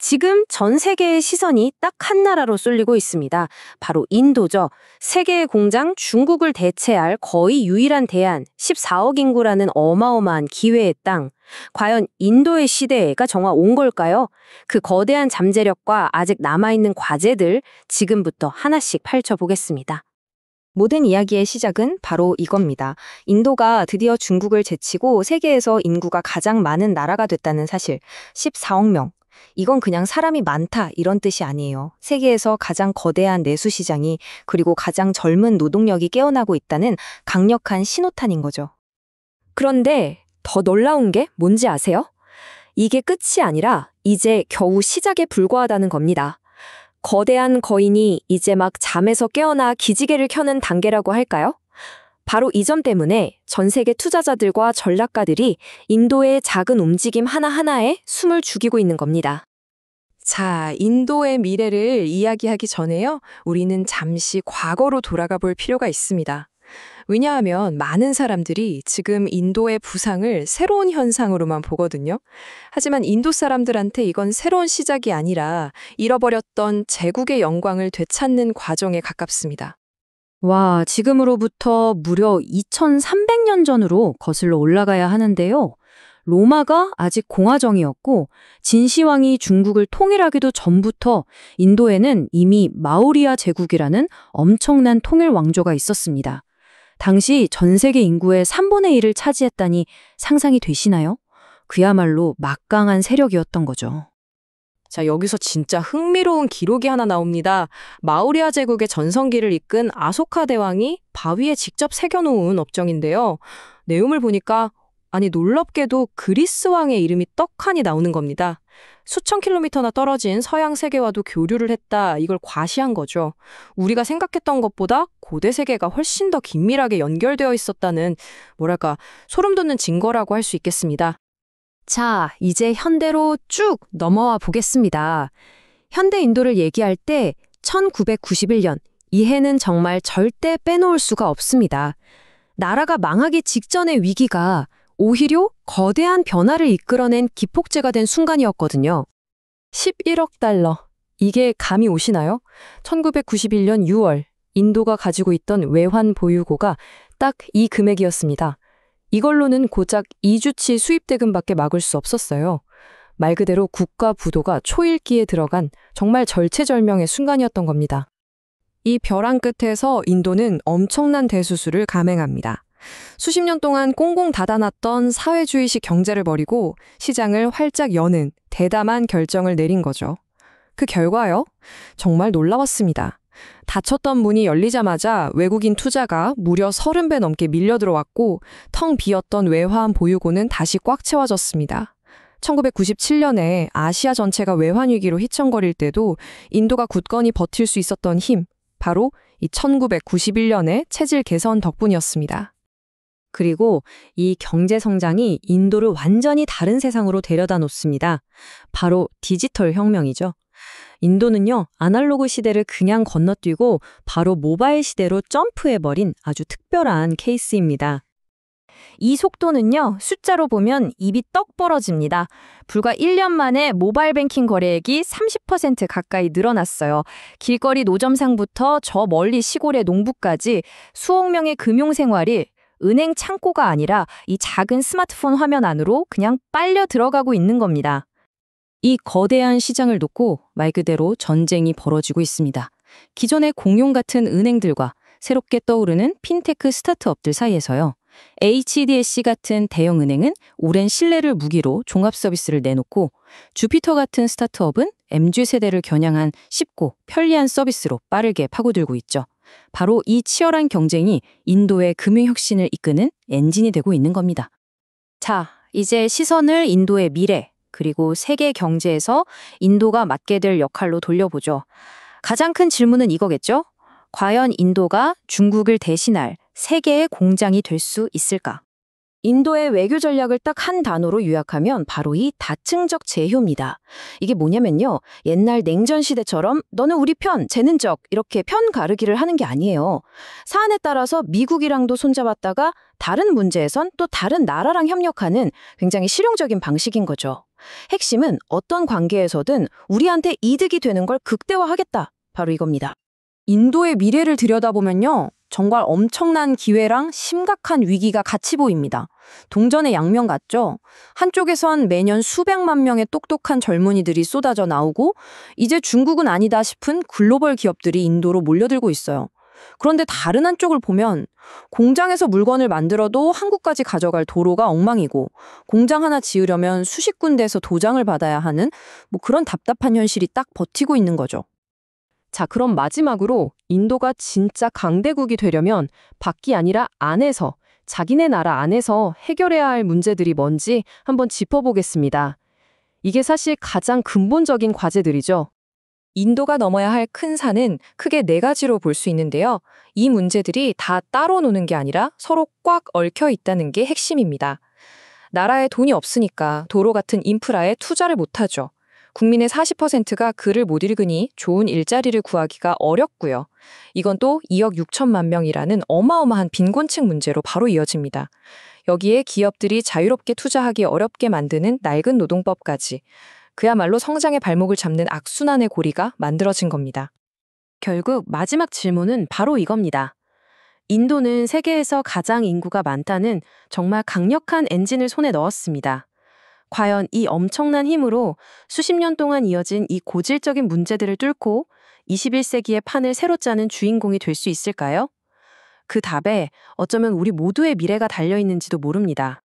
지금 전 세계의 시선이 딱 한 나라로 쏠리고 있습니다. 바로 인도죠. 세계의 공장 중국을 대체할 거의 유일한 대안, 14억 인구라는 어마어마한 기회의 땅. 과연 인도의 시대가 정말 온 걸까요? 그 거대한 잠재력과 아직 남아있는 과제들 지금부터 하나씩 펼쳐보겠습니다. 모든 이야기의 시작은 바로 이겁니다. 인도가 드디어 중국을 제치고 세계에서 인구가 가장 많은 나라가 됐다는 사실, 14억 명. 이건 그냥 사람이 많다 이런 뜻이 아니에요. 세계에서 가장 거대한 내수 시장이 그리고 가장 젊은 노동력이 깨어나고 있다는 강력한 신호탄인 거죠. 그런데 더 놀라운 게 뭔지 아세요? 이게 끝이 아니라 이제 겨우 시작에 불과하다는 겁니다. 거대한 거인이 이제 막 잠에서 깨어나 기지개를 켜는 단계라고 할까요? 바로 이 점 때문에 전 세계 투자자들과 전략가들이 인도의 작은 움직임 하나하나에 숨을 죽이고 있는 겁니다. 자, 인도의 미래를 이야기하기 전에요, 우리는 잠시 과거로 돌아가 볼 필요가 있습니다. 왜냐하면 많은 사람들이 지금 인도의 부상을 새로운 현상으로만 보거든요. 하지만 인도 사람들한테 이건 새로운 시작이 아니라 잃어버렸던 제국의 영광을 되찾는 과정에 가깝습니다. 와, 지금으로부터 무려 2300년 전으로 거슬러 올라가야 하는데요. 로마가 아직 공화정이었고 진시황이 중국을 통일하기도 전부터 인도에는 이미 마우리아 제국이라는 엄청난 통일 왕조가 있었습니다. 당시 전 세계 인구의 3분의 1을 차지했다니 상상이 되시나요? 그야말로 막강한 세력이었던 거죠. 자, 여기서 진짜 흥미로운 기록이 하나 나옵니다. 마우리아 제국의 전성기를 이끈 아소카 대왕이 바위에 직접 새겨놓은 업적인데요. 내용을 보니까 놀랍게도 그리스 왕의 이름이 떡하니 나오는 겁니다. 수천 킬로미터나 떨어진 서양 세계와도 교류를 했다, 이걸 과시한 거죠. 우리가 생각했던 것보다 고대 세계가 훨씬 더 긴밀하게 연결되어 있었다는, 소름 돋는 증거라고 할 수 있겠습니다. 자, 이제 현대로 쭉 넘어와 보겠습니다. 현대 인도를 얘기할 때 1991년, 이 해는 정말 절대 빼놓을 수가 없습니다. 나라가 망하기 직전의 위기가 오히려 거대한 변화를 이끌어낸 기폭제가 된 순간이었거든요. 11억 달러. 이게 감이 오시나요? 1991년 6월, 인도가 가지고 있던 외환 보유고가 딱 이 금액이었습니다. 이걸로는 고작 2주치 수입대금밖에 막을 수 없었어요. 말 그대로 국가 부도가 초읽기에 들어간 정말 절체절명의 순간이었던 겁니다. 이 벼랑 끝에서 인도는 엄청난 대수술을 감행합니다. 수십 년 동안 꽁꽁 닫아놨던 사회주의식 경제를 버리고 시장을 활짝 여는 대담한 결정을 내린 거죠. 그 결과요? 정말 놀라웠습니다. 닫혔던 문이 열리자마자 외국인 투자가 무려 30배 넘게 밀려 들어왔고 텅 비었던 외환 보유고는 다시 꽉 채워졌습니다. 1997년에 아시아 전체가 외환 위기로 휘청거릴 때도 인도가 굳건히 버틸 수 있었던 힘, 바로 이 1991년의 체질 개선 덕분이었습니다. 그리고 이 경제 성장이 인도를 완전히 다른 세상으로 데려다 놓습니다. 바로 디지털 혁명이죠. 인도는요, 아날로그 시대를 그냥 건너뛰고 바로 모바일 시대로 점프해버린 아주 특별한 케이스입니다. 이 속도는요, 숫자로 보면 입이 떡 벌어집니다. 불과 1년 만에 모바일 뱅킹 거래액이 30% 가까이 늘어났어요. 길거리 노점상부터 저 멀리 시골의 농부까지 수억 명의 금융생활이 은행 창고가 아니라 이 작은 스마트폰 화면 안으로 그냥 빨려 들어가고 있는 겁니다. 이 거대한 시장을 놓고 말 그대로 전쟁이 벌어지고 있습니다. 기존의 공룡 같은 은행들과 새롭게 떠오르는 핀테크 스타트업들 사이에서요. HDFC 같은 대형 은행은 오랜 신뢰를 무기로 종합 서비스를 내놓고 주피터 같은 스타트업은 MZ세대를 겨냥한 쉽고 편리한 서비스로 빠르게 파고들고 있죠. 바로 이 치열한 경쟁이 인도의 금융혁신을 이끄는 엔진이 되고 있는 겁니다. 자, 이제 시선을 인도의 미래, 그리고 세계 경제에서 인도가 맡게 될 역할로 돌려보죠. 가장 큰 질문은 이거겠죠? 과연 인도가 중국을 대신할 세계의 공장이 될 수 있을까? 인도의 외교 전략을 딱 한 단어로 요약하면 바로 이 다층적 제휴입니다. 이게 뭐냐면요. 옛날 냉전 시대처럼 너는 우리 편, 쟤는 적 이렇게 편 가르기를 하는 게 아니에요. 사안에 따라서 미국이랑도 손잡았다가 다른 문제에선 또 다른 나라랑 협력하는 굉장히 실용적인 방식인 거죠. 핵심은 어떤 관계에서든 우리한테 이득이 되는 걸 극대화하겠다. 바로 이겁니다. 인도의 미래를 들여다보면요. 정말 엄청난 기회랑 심각한 위기가 같이 보입니다. 동전의 양면 같죠? 한쪽에선 매년 수백만 명의 똑똑한 젊은이들이 쏟아져 나오고 이제 중국은 아니다 싶은 글로벌 기업들이 인도로 몰려들고 있어요. 그런데 다른 한쪽을 보면 공장에서 물건을 만들어도 한국까지 가져갈 도로가 엉망이고 공장 하나 지으려면 수십 군데에서 도장을 받아야 하는 그런 답답한 현실이 딱 버티고 있는 거죠. 자, 그럼 마지막으로 인도가 진짜 강대국이 되려면 밖이 아니라 안에서, 자기네 나라 안에서 해결해야 할 문제들이 뭔지 한번 짚어보겠습니다. 이게 사실 가장 근본적인 과제들이죠. 인도가 넘어야 할 큰 산은 크게 네 가지로 볼 수 있는데요. 이 문제들이 다 따로 노는 게 아니라 서로 꽉 얽혀 있다는 게 핵심입니다. 나라에 돈이 없으니까 도로 같은 인프라에 투자를 못하죠. 국민의 40%가 글을 못 읽으니 좋은 일자리를 구하기가 어렵고요. 이건 또 2억 6천만 명이라는 어마어마한 빈곤층 문제로 바로 이어집니다. 여기에 기업들이 자유롭게 투자하기 어렵게 만드는 낡은 노동법까지. 그야말로 성장의 발목을 잡는 악순환의 고리가 만들어진 겁니다. 결국 마지막 질문은 바로 이겁니다. 인도는 세계에서 가장 인구가 많다는 정말 강력한 엔진을 손에 넣었습니다. 과연 이 엄청난 힘으로 수십 년 동안 이어진 이 고질적인 문제들을 뚫고 21세기의 판을 새로 짜는 주인공이 될 수 있을까요? 그 답에 어쩌면 우리 모두의 미래가 달려 있는지도 모릅니다.